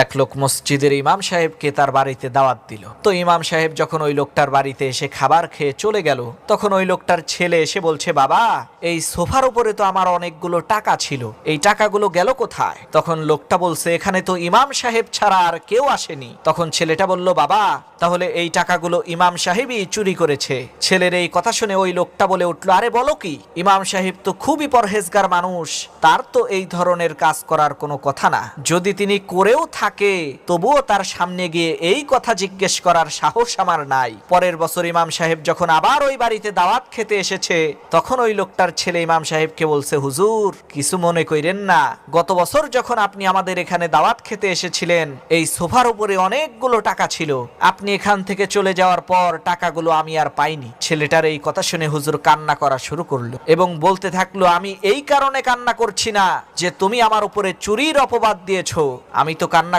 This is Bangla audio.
এক লোক মসজিদের ইমাম সাহেবকে তার বাড়িতে দাওয়াত দিল। তো ইমাম সাহেব যখন ওই লোকটার বাড়িতে এসে খাবার খেয়ে চলে গেল, তখন ওই লোকটার ছেলে এসে বলছে, বাবা, এই সোফার উপরে তো আমার অনেকগুলো টাকা ছিল, এই টাকাগুলো গেল কোথায়? তখন লোকটা বলছে, এখানে তো ইমাম সাহেব ছাড়া আর কেউ আসেনি। তখন ছেলেটা বলল, বাবা, তাহলে এই টাকাগুলো ইমাম সাহেবই চুরি করেছে। ছেলের এই কথা শুনে ওই লোকটা বলে উঠল, আরে বলো কি, ইমাম সাহেব তো খুবই পরহেজগার মানুষ, তার তো এই ধরনের কাজ করার কোনো কথা না। যদি তিনি করেও থাকে তবুও তার সামনে গিয়ে এই কথা জিজ্ঞেস করার সাহস আমার নাই। পরের বছর ইমাম সাহেব যখন আবার ওই বাড়িতে দাওয়াত খেতে এসেছে, তখন ওই লোকটার ছেলে ইমাম সাহেবকে বলছে, হুজুর, কিছু মনে কইরেন না, গত বছর যখন আপনি আমাদের এখানে দাওয়াত খেতে এসেছিলেন, এই সোফার উপরে অনেকগুলো টাকা ছিল, আপনি এখান থেকে চলে যাওয়ার পর টাকাগুলো আমি আর পাইনি। ছেলেটার এই কথা শুনে হুজুর কান্না করা শুরু করলো এবং বলতে থাকলো, আমি এই কারণে কান্না করছি না যে তুমি আমার উপরে চুরির অপবাদ দিয়েছো, আমি তো কান্না